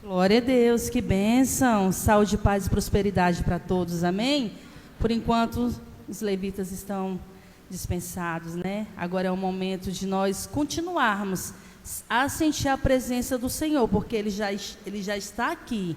Glória a Deus, que bênção, saúde, paz e prosperidade para todos, amém? Por enquanto, os levitas estão dispensados, né? Agora é o momento de nós continuarmos a sentir a presença do Senhor, porque Ele já está aqui,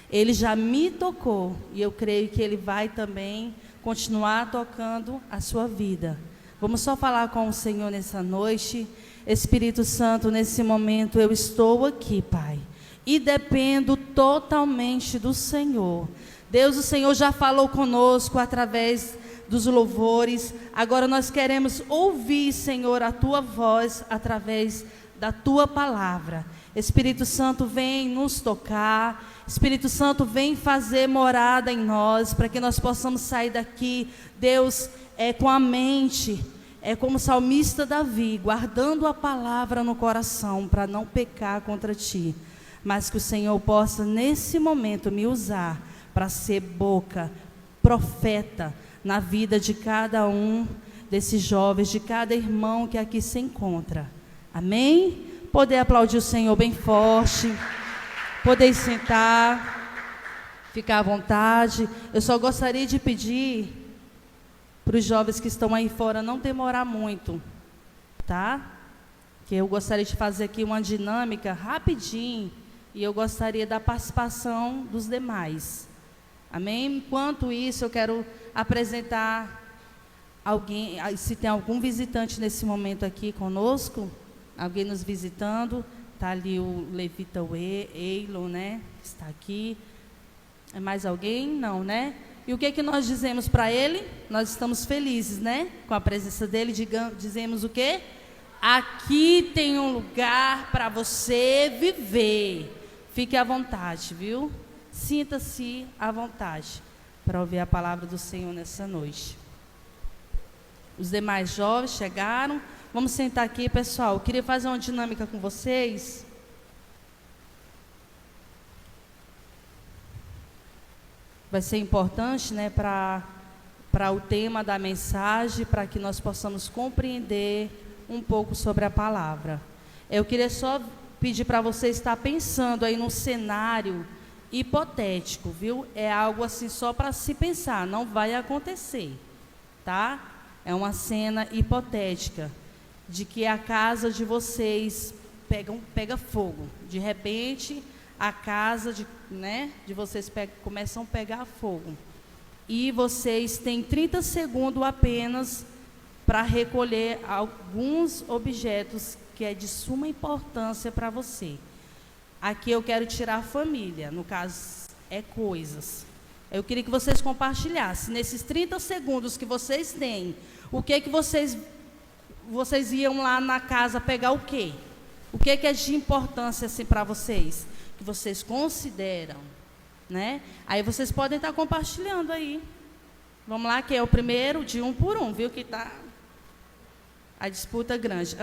Ele já me tocou, e eu creio que Ele vai também continuar tocando a sua vida. Vamos só falar com o Senhor nessa noite. Espírito Santo, nesse momento eu estou aqui, Pai, e dependo totalmente do Senhor. Deus, o Senhor já falou conosco através dos louvores. Agora nós queremos ouvir, Senhor, a Tua voz através da Tua palavra. Espírito Santo, vem nos tocar. Espírito Santo, vem fazer morada em nós, para que nós possamos sair daqui, Deus, com a mente, como o salmista Davi, guardando a palavra no coração, para não pecar contra Ti. Mas que o Senhor possa, nesse momento, me usar para ser boca, profeta, na vida de cada um desses jovens, de cada irmão que aqui se encontra. Amém? Poder aplaudir o Senhor bem forte, poder sentar, ficar à vontade. Eu só gostaria de pedir para os jovens que estão aí fora não demorar muito, tá? Que eu gostaria de fazer aqui uma dinâmica rapidinho, e eu gostaria da participação dos demais. Amém? Enquanto isso, eu quero apresentar alguém, se tem algum visitante nesse momento aqui conosco, alguém nos visitando. Está ali o levita Eilon, né? Está aqui. É mais alguém? Não, né? E o que nós dizemos para ele? Nós estamos felizes, né? Com a presença dele. Dizemos o quê? Aqui tem um lugar para você viver. Fique à vontade, viu? Sinta-se à vontade para ouvir a palavra do Senhor nessa noite. Os demais jovens chegaram. Vamos sentar aqui, pessoal. Eu queria fazer uma dinâmica com vocês. Vai ser importante, né, para o tema da mensagem, para que nós possamos compreender um pouco sobre a palavra. Eu queria só pedir para você estar pensando aí num cenário hipotético, viu? É algo assim só para se pensar, não vai acontecer, tá? É uma cena hipotética de que a casa de vocês pega fogo. De repente, a casa de vocês começam a pegar fogo. E vocês têm 30 segundos apenas para recolher alguns objetos que é de suma importância para você. Aqui eu quero tirar a família, no caso, coisas. Eu queria que vocês compartilhassem, nesses 30 segundos que vocês têm, o que vocês iam lá na casa pegar o quê? O que é de importância assim para vocês? Que vocês consideram, né? Aí vocês podem estar compartilhando aí. Vamos lá, que é o primeiro de um por um, viu? Que está a disputa grande.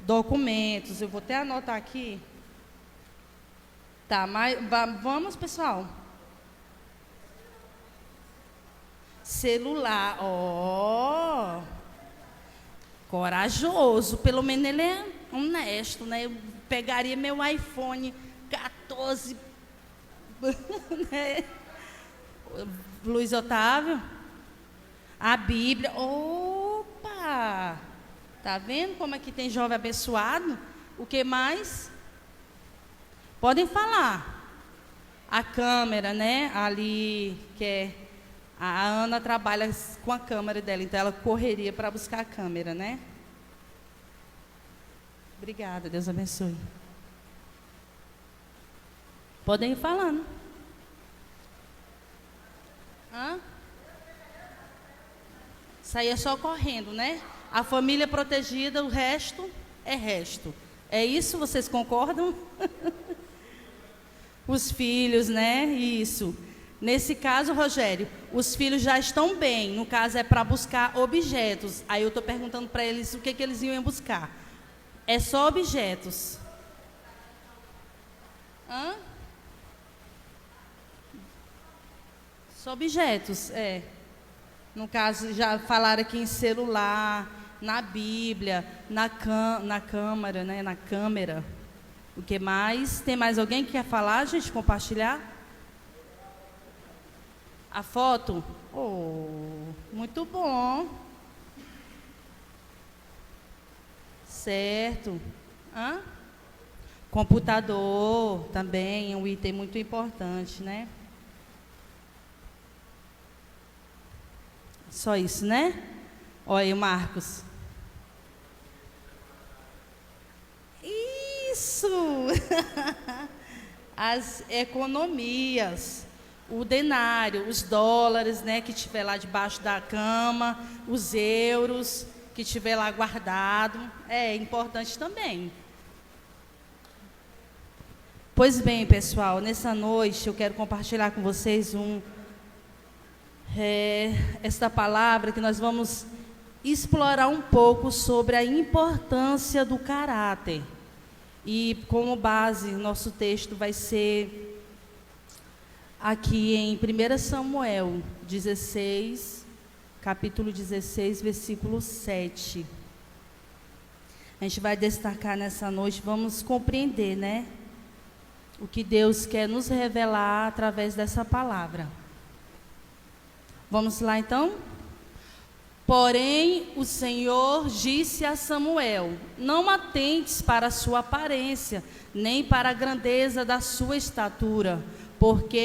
Documentos, eu vou até anotar aqui. Tá, mas vamos, pessoal. Celular, corajoso, pelo menos ele é honesto, né? Eu pegaria meu iPhone 14, né? Luiz Otávio, a Bíblia, opa! Tá vendo como é que tem jovem abençoado? O que mais? Podem falar. A câmera, né? Ali, a Ana trabalha com a câmera dela, então ela correria para buscar a câmera, né? Obrigada, Deus abençoe. Podem ir falando. Saía só correndo, né? A família protegida, o resto é resto. É isso? Vocês concordam? Os filhos, né? Isso. Nesse caso, Rogério, os filhos já estão bem. No caso, é para buscar objetos. Aí eu estou perguntando para eles o que eles iam buscar. É só objetos. Só objetos, No caso, já falaram aqui em celular, na Bíblia, na câmera, né? Na câmera. O que mais? Tem mais alguém que quer falar, gente? Compartilhar? A foto? Oh, muito bom. Certo. Hã? Computador também é um item muito importante, né? Só isso, né? Olha aí, Marcos. Isso! As economias, o denário, os dólares, né, que tiver lá debaixo da cama, os euros que tiver lá guardado, é importante também. Pois bem, pessoal, nessa noite eu quero compartilhar com vocês esta palavra que nós vamos explorar um pouco sobre a importância do caráter. E como base, nosso texto vai ser aqui em 1 Samuel 16, capítulo 16, versículo 7. A gente vai destacar nessa noite, vamos compreender, né? O que Deus quer nos revelar através dessa palavra. Vamos lá então? Porém, o Senhor disse a Samuel: não atentes para a sua aparência, nem para a grandeza da sua estatura, porque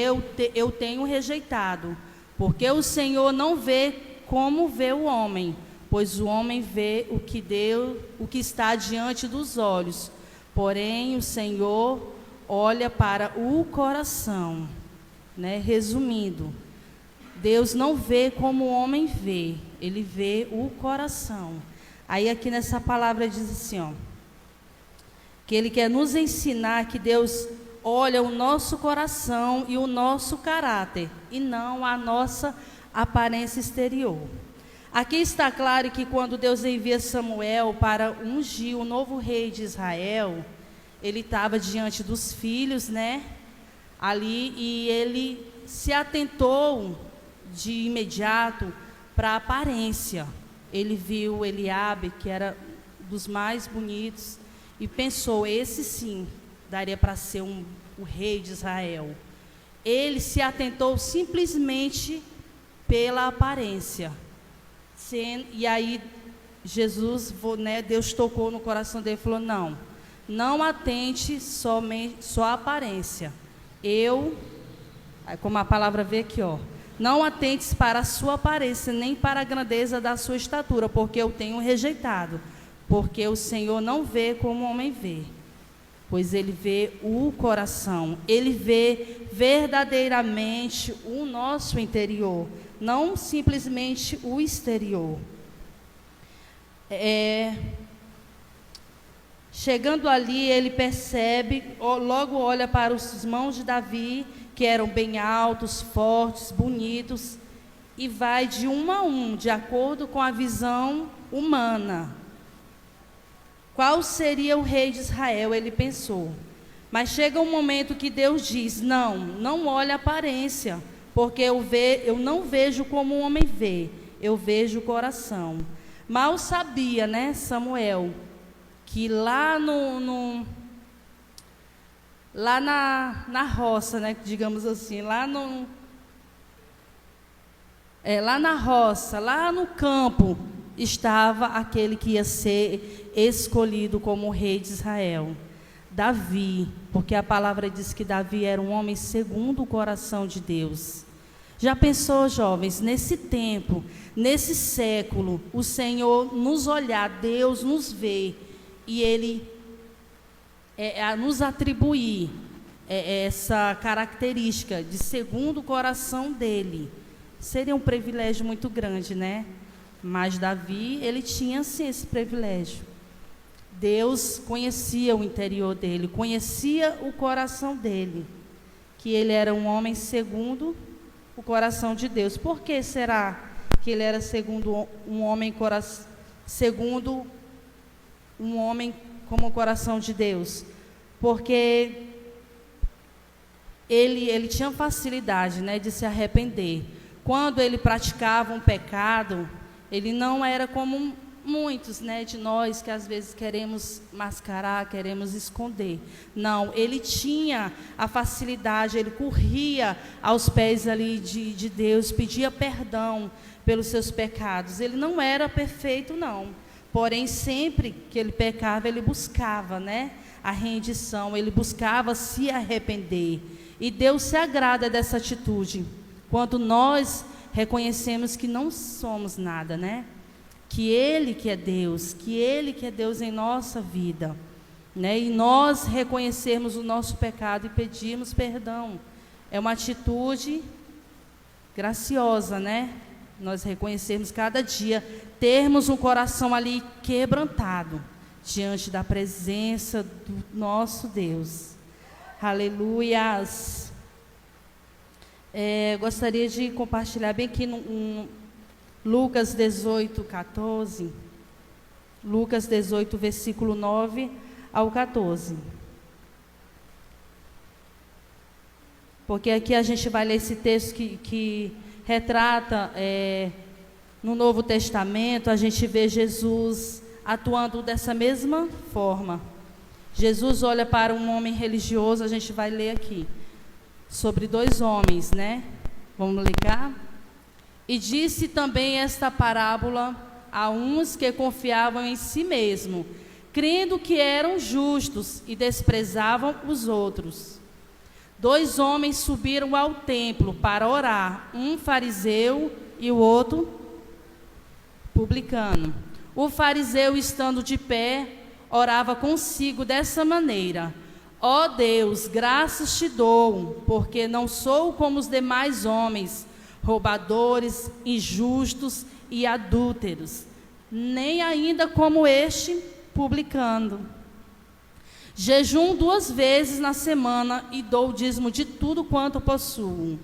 eu tenho rejeitado. Porque o Senhor não vê como vê o homem, pois o homem vê o que está diante dos olhos. Porém, o Senhor olha para o coração, né? Resumindo, Deus não vê como o homem vê, Ele vê o coração. Aí aqui nessa palavra diz assim, ó, que Ele quer nos ensinar que Deus olha o nosso coração e o nosso caráter, e não a nossa aparência exterior. Aqui está claro que quando Deus envia Samuel para ungir o novo rei de Israel, ele estava diante dos filhos, né, ali, e ele se atentou de imediato para a aparência. Ele viu Eliabe, que era dos mais bonitos, e pensou, esse sim, daria para ser o rei de Israel. Ele se atentou simplesmente pela aparência. E aí, Deus tocou no coração dele e falou, não atente somente só a aparência. Aí como a palavra vê aqui, ó, não atentes para a sua aparência, nem para a grandeza da sua estatura, porque eu tenho rejeitado. Porque o Senhor não vê como o homem vê, pois Ele vê o coração. Ele vê verdadeiramente o nosso interior, não simplesmente o exterior. Chegando ali, ele percebe, logo olha para os irmãos de Davi, que eram bem altos, fortes, bonitos, e vai de um a um, de acordo com a visão humana. Qual seria o rei de Israel? Ele pensou. Mas chega um momento que Deus diz, não olhe a aparência, porque eu não vejo como o homem vê, eu vejo o coração. Mal sabia, né, Samuel, que lá lá na roça, né, digamos assim, lá na roça, lá no campo, estava aquele que ia ser escolhido como rei de Israel, Davi, porque a palavra diz que Davi era um homem segundo o coração de Deus. Já pensou, jovens, nesse tempo, nesse século, o Senhor nos olhar, Deus nos vê, e Ele nos atribuir essa característica de segundo o coração dele, seria um privilégio muito grande, né? Mas Davi, ele tinha sim esse privilégio. Deus conhecia o interior dele, conhecia o coração dele, que ele era um homem segundo o coração de Deus. Por que será que ele era segundo um homem como o coração de Deus? Porque ele tinha facilidade, né, de se arrepender. Quando ele praticava um pecado, ele não era como muitos, né, de nós que às vezes queremos mascarar, queremos esconder. Não, ele tinha a facilidade, ele corria aos pés ali de Deus, pedia perdão pelos seus pecados. Ele não era perfeito, não. Porém, sempre que ele pecava, ele buscava, né, a rendição, ele buscava se arrepender. E Deus se agrada dessa atitude, quando nós reconhecemos que não somos nada, né? Que Ele que é Deus em nossa vida, né? E nós reconhecermos o nosso pecado e pedirmos perdão. É uma atitude graciosa, né? Nós reconhecermos cada dia, termos um coração ali quebrantado diante da presença do nosso Deus. Aleluias. Gostaria de compartilhar bem aqui no Lucas 18, 14. Lucas 18, versículo 9 ao 14. Porque aqui a gente vai ler esse texto que retrata, no Novo Testamento, a gente vê Jesus atuando dessa mesma forma. Jesus olha para um homem religioso, a gente vai ler aqui, sobre dois homens, né? Vamos ler cá? E disse também esta parábola a uns que confiavam em si mesmo, crendo que eram justos e desprezavam os outros. Dois homens subiram ao templo para orar, um fariseu e o outro publicano. O fariseu, estando de pé, orava consigo dessa maneira: ó Deus, graças te dou, porque não sou como os demais homens, roubadores, injustos e adúlteros, nem ainda como este publicano. Jejum 2 vezes na semana e dou o dízimo de tudo quanto possuo.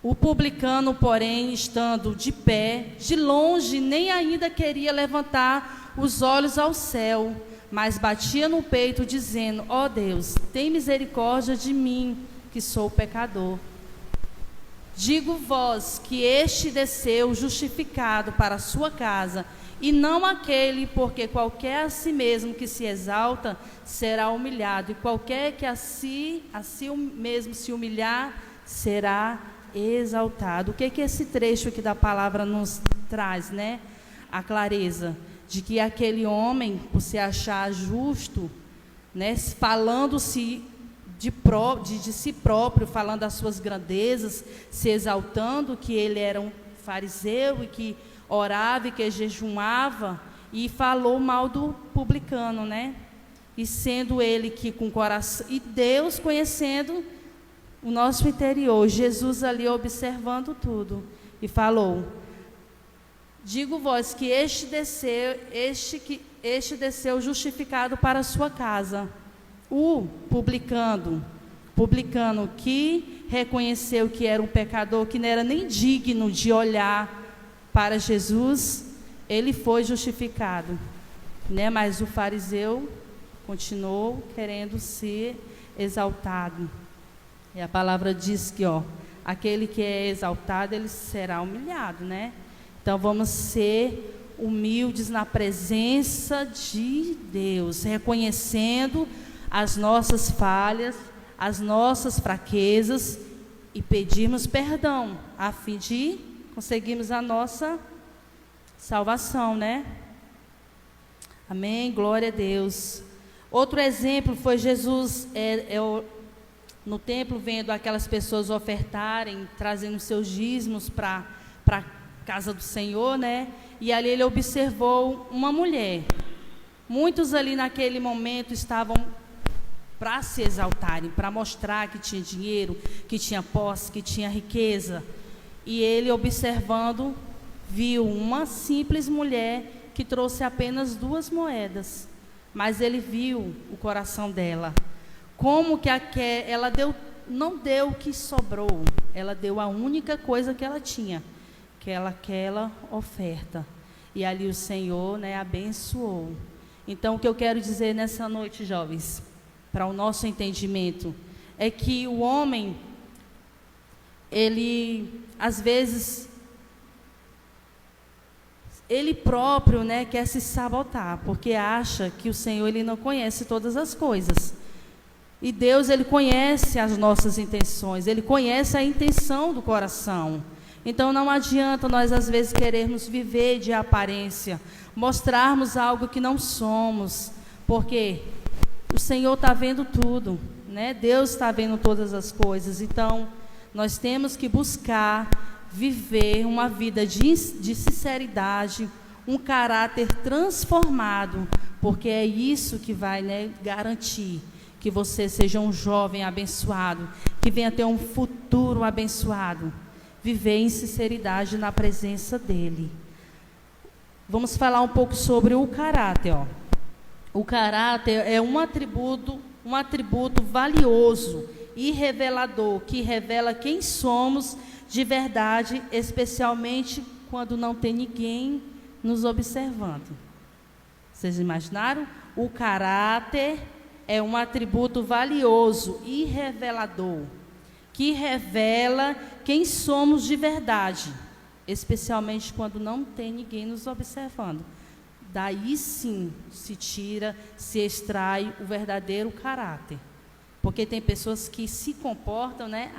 O publicano, porém, estando de pé, de longe, nem ainda queria levantar os olhos ao céu, mas batia no peito, dizendo: ó Deus, tem misericórdia de mim, que sou pecador. Digo-vos que este desceu justificado para a sua casa, e não aquele, porque qualquer a si mesmo que se exalta será humilhado, e qualquer que a si mesmo se humilhar será exaltado. O que esse trecho aqui da palavra nos traz, né? A clareza de que aquele homem, por se achar justo, né, falando-se de si próprio, falando das suas grandezas, se exaltando que ele era um fariseu e que orava e que jejuava, e falou mal do publicano, né? E sendo ele que com o coração, e Deus conhecendo o nosso interior, Jesus ali observando tudo, e falou: digo-vos que este desceu justificado para a sua casa. O publicano que reconheceu que era um pecador, que não era nem digno de olhar para Jesus, ele foi justificado, né? Mas o fariseu continuou querendo ser exaltado. E a palavra diz que, aquele que é exaltado, ele será humilhado, né? Então vamos ser humildes na presença de Deus, reconhecendo as nossas falhas, as nossas fraquezas, e pedirmos perdão, a fim de conseguirmos a nossa salvação, né? Amém, glória a Deus. Outro exemplo foi Jesus no templo, vendo aquelas pessoas ofertarem, trazendo seus dízimos para a casa do Senhor, né? E ali ele observou uma mulher. Muitos ali naquele momento estavam para se exaltarem, para mostrar que tinha dinheiro, que tinha posse, que tinha riqueza. E ele, observando, viu uma simples mulher que trouxe apenas 2 moedas. Mas ele viu o coração dela. Como que ela não deu o que sobrou, ela deu a única coisa que ela tinha, que aquela oferta. E ali o Senhor, né, abençoou. Então, o que eu quero dizer nessa noite, jovens, para o nosso entendimento, é que o homem, ele, às vezes, ele próprio, né, quer se sabotar, porque acha que o Senhor ele não conhece todas as coisas. E Deus, ele conhece as nossas intenções, ele conhece a intenção do coração. Então não adianta nós às vezes querermos viver de aparência, mostrarmos algo que não somos, porque o Senhor está vendo tudo, né? Deus está vendo todas as coisas. Então nós temos que buscar viver uma vida de sinceridade, um caráter transformado, porque é isso que vai, né, garantir que você seja um jovem abençoado, que venha ter um futuro abençoado, viver em sinceridade na presença dEle. Vamos falar um pouco sobre o caráter. O caráter é um atributo valioso e revelador, que revela quem somos de verdade, especialmente quando não tem ninguém nos observando. Vocês imaginaram? O caráter é um atributo valioso e revelador, que revela quem somos de verdade, especialmente quando não tem ninguém nos observando. Daí sim se tira, se extrai o verdadeiro caráter. Porque tem pessoas que se comportam, né?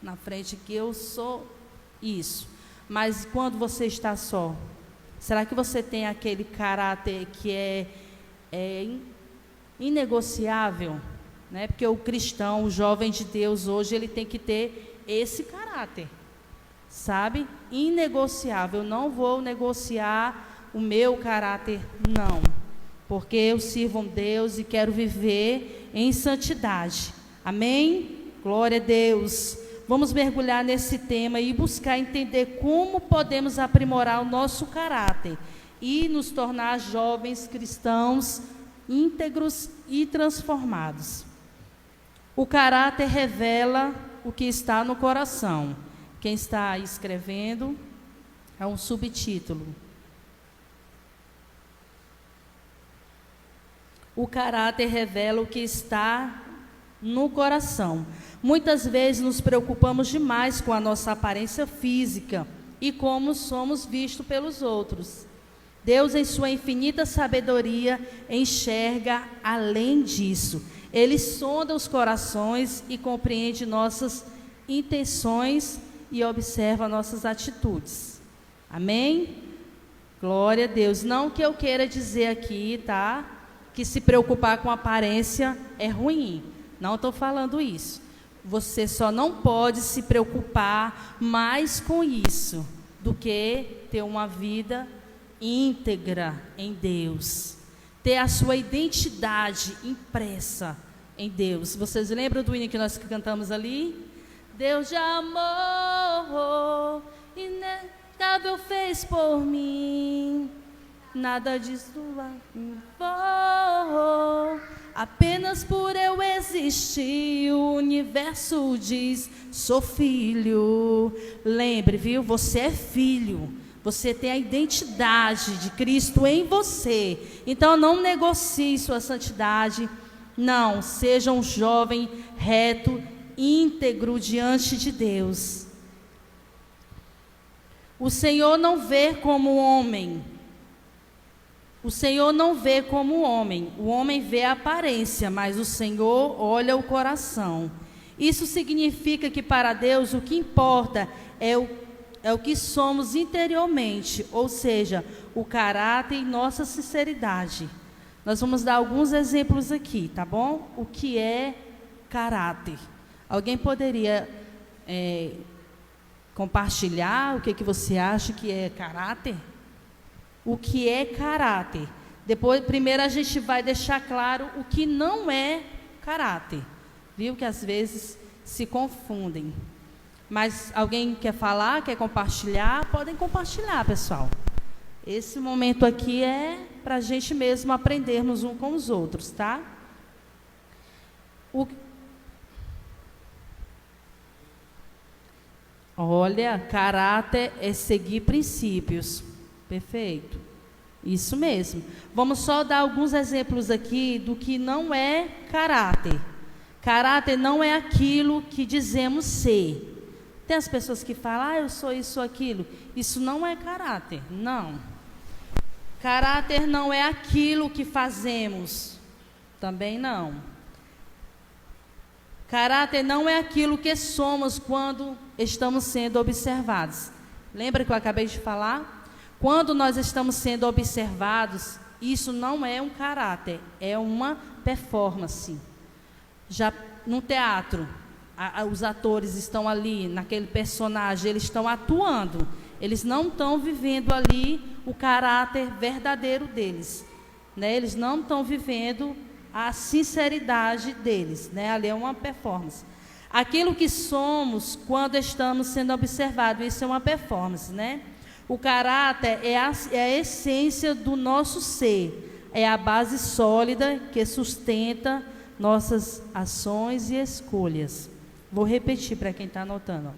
Na frente que eu sou isso. Mas quando você está só, será que você tem aquele caráter que é inegociável? Né? Porque o cristão, o jovem de Deus hoje, ele tem que ter esse caráter, sabe? Inegociável. Eu não vou negociar o meu caráter, não. Porque eu sirvo a Deus e quero viver em santidade. Amém? Glória a Deus. Vamos mergulhar nesse tema e buscar entender como podemos aprimorar o nosso caráter e nos tornar jovens cristãos íntegros e transformados. O caráter revela o que está no coração. Quem está escrevendo é um subtítulo. O caráter revela o que está no coração. Muitas vezes nos preocupamos demais com a nossa aparência física e como somos vistos pelos outros. Deus, em sua infinita sabedoria, enxerga além disso. Ele sonda os corações e compreende nossas intenções e observa nossas atitudes. Amém? Glória a Deus. Não que eu queira dizer aqui, tá? Que se preocupar com aparência é ruim. Não estou falando isso. Você só não pode se preocupar mais com isso do que ter uma vida íntegra em Deus. Ter a sua identidade impressa em Deus. Vocês lembram do hino que nós cantamos ali? Deus de amor, inegável fez por mim. Nada disso vou. Apenas por eu existir, o universo diz: sou filho. Lembre, viu? Você é filho. Você tem a identidade de Cristo em você. Então não negocie sua santidade. Não, seja um jovem reto, íntegro diante de Deus. O Senhor não vê como homem. O Senhor não vê como homem. O homem vê a aparência, mas o Senhor olha o coração. Isso significa que para Deus o que importa é o que somos interiormente, ou seja, o caráter e nossa sinceridade. Nós vamos dar alguns exemplos aqui, tá bom? O que é caráter? Alguém poderia compartilhar o que você acha que é caráter? O que é caráter? Depois, primeiro a gente vai deixar claro o que não é caráter. Viu que às vezes se confundem. Mas alguém quer falar, quer compartilhar? Podem compartilhar, pessoal. Esse momento aqui é para a gente mesmo aprendermos uns com os outros, tá? Olha, caráter é seguir princípios. Perfeito. Isso mesmo. Vamos só dar alguns exemplos aqui do que não é caráter. Caráter não é aquilo que dizemos ser. Tem as pessoas que falam, eu sou isso ou aquilo. Isso não é caráter. Não. Caráter não é aquilo que fazemos, também não. Caráter não é aquilo que somos quando estamos sendo observados. Lembra que eu acabei de falar? Quando nós estamos sendo observados, isso não é um caráter, é uma performance. Já no teatro, os atores estão ali, naquele personagem, eles estão atuando. Eles não estão vivendo ali o caráter verdadeiro deles, né? Eles não estão vivendo a sinceridade deles, né? Ali é uma performance. Aquilo que somos quando estamos sendo observados, isso é uma performance, né? O caráter é a essência do nosso ser, é a base sólida que sustenta nossas ações e escolhas. Vou repetir para quem está anotando.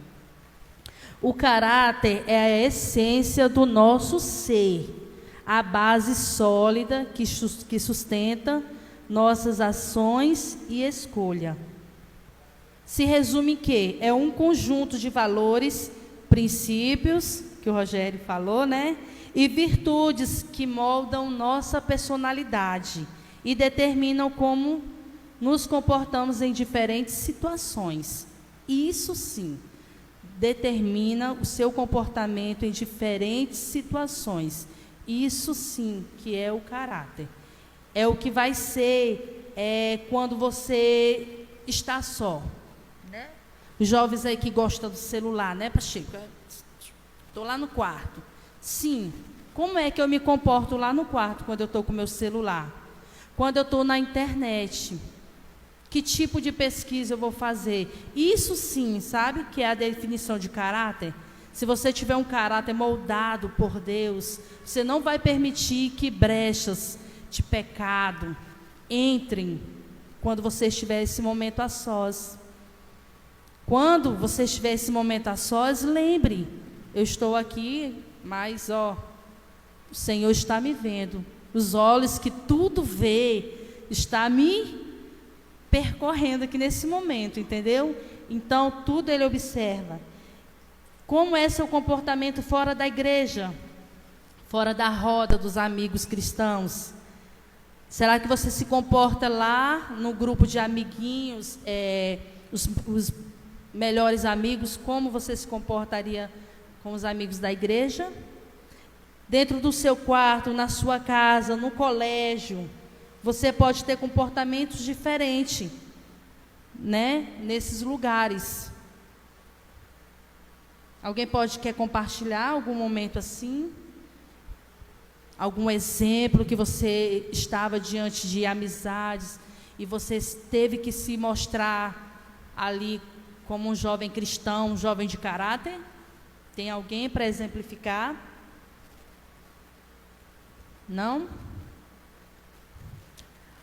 O caráter é a essência do nosso ser, a base sólida que sustenta nossas ações e escolha. Se resume em quê? É um conjunto de valores, princípios, que o Rogério falou, né? E virtudes que moldam nossa personalidade e determinam como nos comportamos em diferentes situações. Isso sim, determina o seu comportamento em diferentes situações. Isso sim que é o caráter. É o que vai ser quando você está só. Né? Os jovens aí que gostam do celular, né, Pacheco? Estou lá no quarto. Sim, como é que eu me comporto lá no quarto quando eu estou com o meu celular? Quando eu estou na internet? Que tipo de pesquisa eu vou fazer? Isso sim, sabe, que é a definição de caráter? Se você tiver um caráter moldado por Deus, você não vai permitir que brechas de pecado entrem quando você estiver esse momento a sós. Quando você estiver esse momento a sós, lembre, eu estou aqui, mas o Senhor está me vendo. Os olhos que tudo vê, está me percorrendo aqui nesse momento, entendeu? Então, tudo Ele observa. Como é seu comportamento fora da igreja? Fora da roda dos amigos cristãos? Será que você se comporta lá no grupo de amiguinhos, os melhores amigos, como você se comportaria com os amigos da igreja? Dentro do seu quarto, na sua casa, no colégio, você pode ter comportamentos diferentes, né? Nesses lugares. Alguém quer compartilhar algum momento assim? Algum exemplo que você estava diante de amizades e você teve que se mostrar ali como um jovem cristão, um jovem de caráter? Tem alguém para exemplificar? Não?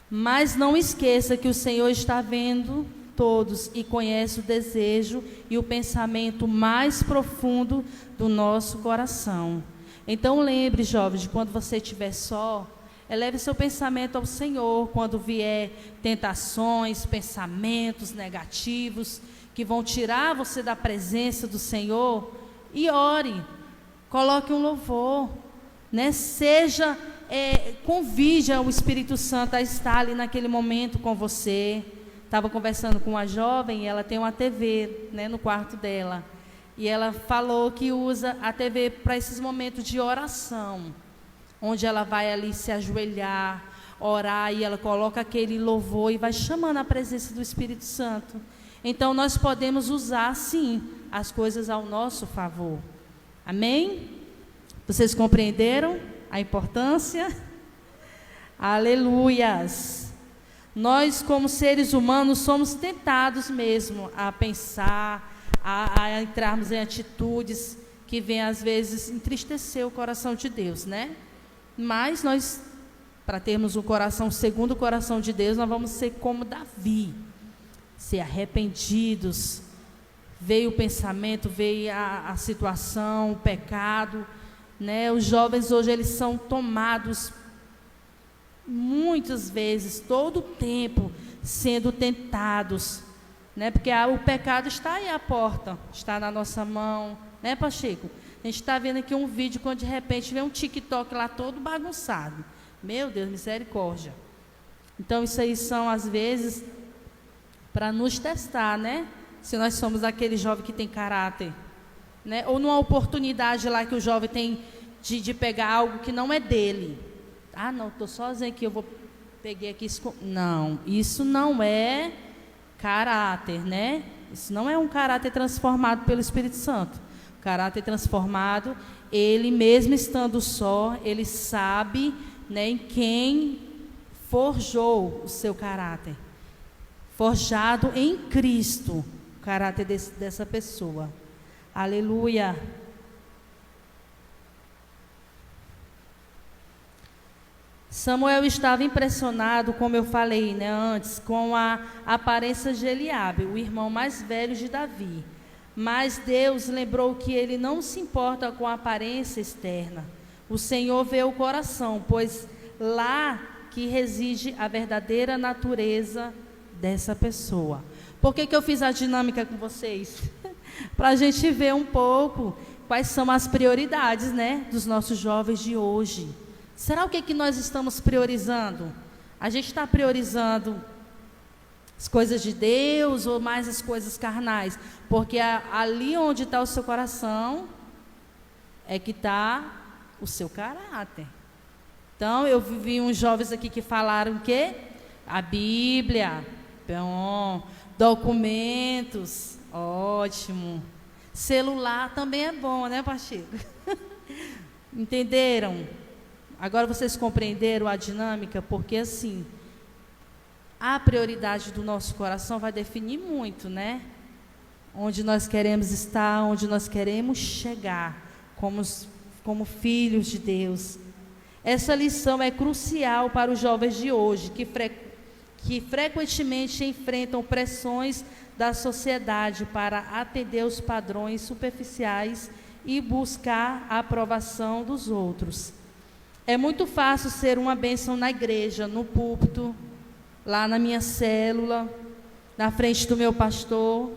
Mas não esqueça que o Senhor está vendo todos e conhece o desejo e o pensamento mais profundo do nosso coração. Então lembre, jovens, de quando você estiver só, eleve seu pensamento ao Senhor. Quando vier tentações, pensamentos negativos que vão tirar você da presença do Senhor, e ore, coloque um louvor, né? Convide o Espírito Santo a estar ali naquele momento com você. Estava conversando com uma jovem, e ela tem uma TV, né, no quarto dela. E ela falou que usa a TV para esses momentos de oração, onde ela vai ali se ajoelhar, orar, e ela coloca aquele louvor e vai chamando a presença do Espírito Santo. Então, nós podemos usar, sim, as coisas ao nosso favor. Amém? Vocês compreenderam a importância? Aleluias! Nós, como seres humanos, somos tentados mesmo a pensar, a entrarmos em atitudes que vêm, às vezes, entristecer o coração de Deus, né? Mas nós, para termos um coração segundo o coração de Deus, nós vamos ser como Davi, ser arrependidos. Veio o pensamento, veio a situação, o pecado, né? Os jovens hoje, eles são tomados muitas vezes, todo o tempo, sendo tentados, né? Porque o pecado está aí à porta, está na nossa mão, né, Pacheco? A gente está vendo aqui um vídeo quando de repente vem um TikTok lá todo bagunçado. Meu Deus, misericórdia. Então isso aí são às vezes para nos testar, né? Se nós somos aquele jovem que tem caráter, né? Ou numa oportunidade lá que o jovem tem de pegar algo que não é dele. Ah, não, estou sozinho aqui, peguei aqui. Não, isso não é caráter, né? Isso não é um caráter transformado pelo Espírito Santo. O caráter transformado, ele mesmo estando só, ele sabe, né, em quem forjou o seu caráter. Forjado em Cristo, o caráter dessa pessoa. Aleluia. Samuel estava impressionado, como eu falei, né, antes, com a aparência de Eliabe, o irmão mais velho de Davi. Mas Deus lembrou que ele não se importa com a aparência externa. O Senhor vê o coração, pois lá que reside a verdadeira natureza dessa pessoa. Por que eu fiz a dinâmica com vocês? Para a gente ver um pouco quais são as prioridades, né, dos nossos jovens de hoje. Será o que nós estamos priorizando? A gente está priorizando as coisas de Deus ou mais as coisas carnais? Porque ali onde está o seu coração é que está o seu caráter. Então, eu vi uns jovens aqui que falaram o quê? A Bíblia, bom, documentos, ótimo. Celular também é bom, né, Pacheco? Entenderam? Agora vocês compreenderam a dinâmica? Porque assim, a prioridade do nosso coração vai definir muito, né? Onde nós queremos estar, onde nós queremos chegar, como filhos de Deus. Essa lição é crucial para os jovens de hoje, que frequentemente enfrentam pressões da sociedade para atender os padrões superficiais e buscar a aprovação dos outros. É muito fácil ser uma bênção na igreja, no púlpito, lá na minha célula, na frente do meu pastor,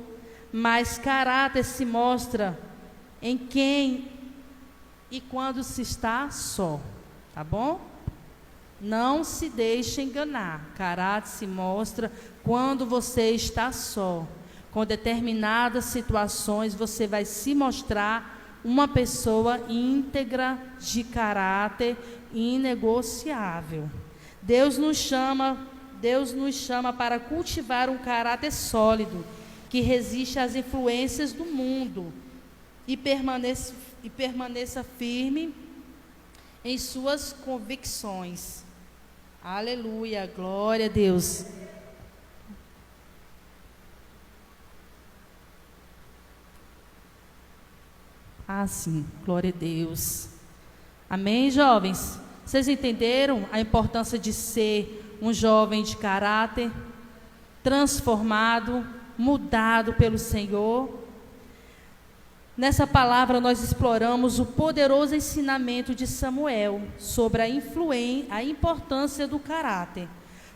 mas caráter se mostra em quem e quando se está só, tá bom? Não se deixe enganar. Caráter se mostra quando você está só. Com determinadas situações, você vai se mostrar uma pessoa íntegra, de caráter inegociável. Deus nos chama para cultivar um caráter sólido, que resiste às influências do mundo e permaneça firme em suas convicções. Aleluia, glória a Deus. Sim, glória a Deus. Amém, jovens? Vocês entenderam a importância de ser um jovem de caráter, transformado, mudado pelo Senhor? Nessa palavra nós exploramos o poderoso ensinamento de Samuel sobre a importância do caráter.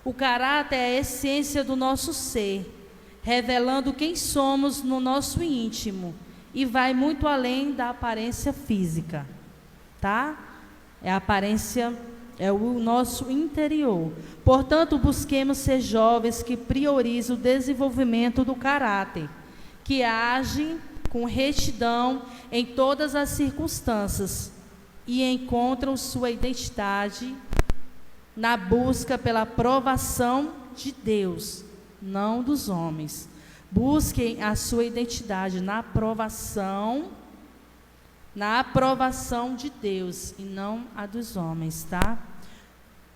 O caráter é a essência do nosso ser, revelando quem somos no nosso íntimo e vai muito além da aparência física, tá? É o nosso interior. Portanto, busquemos ser jovens que priorizam o desenvolvimento do caráter, que agem com retidão em todas as circunstâncias e encontram sua identidade na busca pela aprovação de Deus, não dos homens. Busquem a sua identidade na aprovação de Deus e não a dos homens, tá?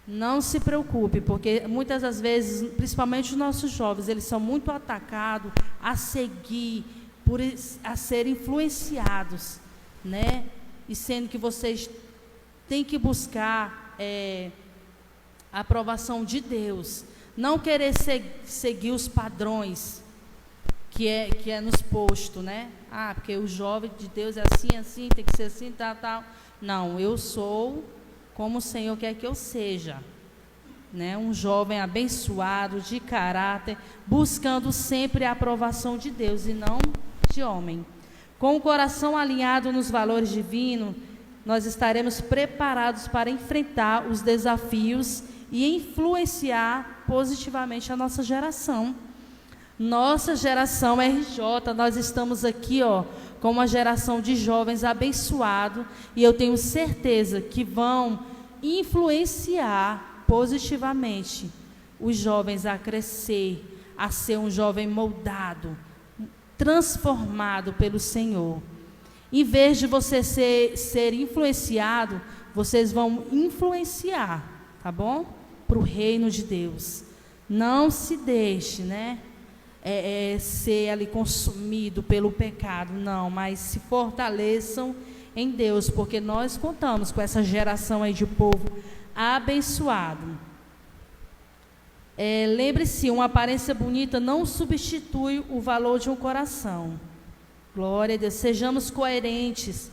Não se preocupe, porque muitas das vezes, principalmente os nossos jovens, eles são muito atacados a seguir, a ser influenciados, né? E sendo que vocês têm que buscar a aprovação de Deus, não querer seguir os padrões que é nos posto, né? Porque o jovem de Deus é assim, tem que ser assim, tal. Não, eu sou como o Senhor quer que eu seja, né? Um jovem abençoado, de caráter, buscando sempre a aprovação de Deus e não de homem. Com o coração alinhado nos valores divinos, nós estaremos preparados para enfrentar os desafios e influenciar positivamente a nossa geração. Nossa geração RJ, nós estamos aqui, com uma geração de jovens abençoados, e eu tenho certeza que vão influenciar positivamente os jovens a crescer, a ser um jovem moldado, transformado pelo Senhor. Em vez de você ser influenciado, vocês vão influenciar, tá bom? Para o reino de Deus. Não se deixe, ser ali consumido pelo pecado, não, mas se fortaleçam em Deus, porque nós contamos com essa geração aí de povo abençoado. Lembre-se, uma aparência bonita não substitui o valor de um coração. Glória a Deus. Sejamos coerentes,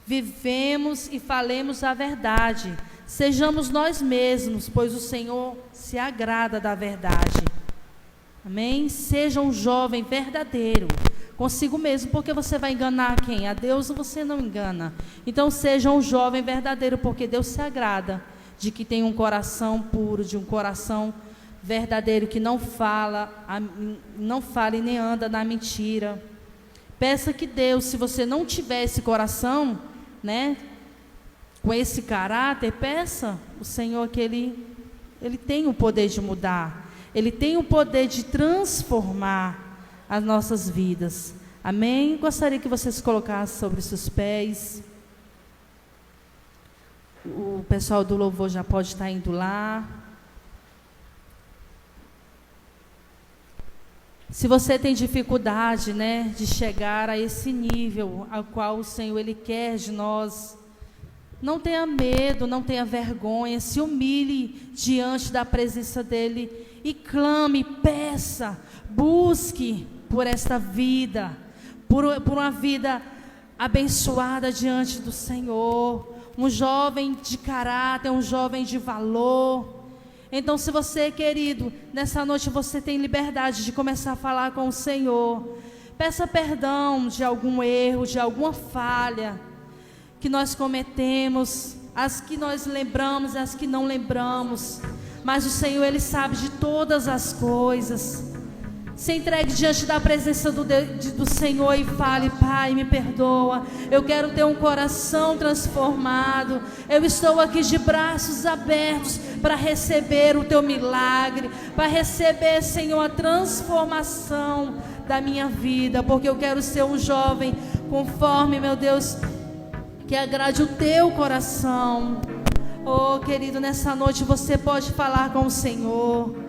vivemos e falemos a verdade, sejamos nós mesmos, pois o Senhor se agrada da verdade. Amém? Seja um jovem verdadeiro consigo mesmo, porque você vai enganar quem? A Deus você não engana. Então seja um jovem verdadeiro, porque Deus se agrada de que tem um coração puro, de um coração verdadeiro, que não fala e nem anda na mentira. Peça que Deus, se você não tiver esse coração, com esse caráter, peça o Senhor que Ele tem o poder de mudar, Ele tem o poder de transformar as nossas vidas. Amém? Gostaria que vocês colocassem sobre os seus pés. O pessoal do louvor já pode estar indo lá. Se você tem dificuldade, de chegar a esse nível ao qual o Senhor Ele quer de nós, não tenha medo, não tenha vergonha, se humilhe diante da presença dEle e clame, peça, busque por esta vida, por uma vida abençoada diante do Senhor, um jovem de caráter, um jovem de valor. Então, se você, querido, nessa noite você tem liberdade de começar a falar com o Senhor, peça perdão de algum erro, de alguma falha que nós cometemos, as que nós lembramos, as que não lembramos, mas o Senhor, Ele sabe de todas as coisas. Se entregue diante da presença do Senhor e fale: Pai, me perdoa, eu quero ter um coração transformado, eu estou aqui de braços abertos para receber o Teu milagre, para receber, Senhor, a transformação da minha vida, porque eu quero ser um jovem conforme, meu Deus, que agrade o Teu coração. Oh, querido, nessa noite você pode falar com o Senhor.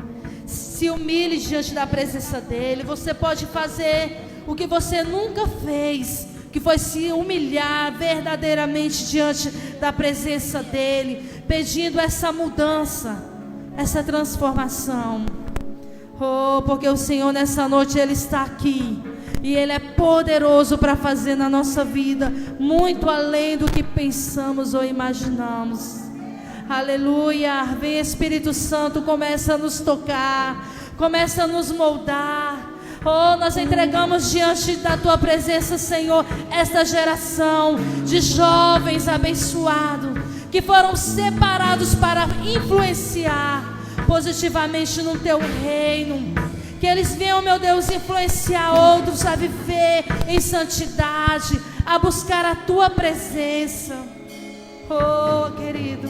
Se humilhe diante da presença dEle. Você pode fazer o que você nunca fez, que foi se humilhar verdadeiramente diante da presença dEle, pedindo essa mudança, essa transformação. Oh, porque o Senhor nessa noite Ele está aqui, e Ele é poderoso para fazer na nossa vida muito além do que pensamos ou imaginamos. Aleluia. Vem, Espírito Santo, começa a nos tocar, começa a nos moldar. Oh, nós entregamos diante da Tua presença, Senhor, esta geração de jovens abençoados, que foram separados para influenciar positivamente no Teu reino. Que eles venham, meu Deus, influenciar outros a viver em santidade, a buscar a Tua presença. Oh, querido,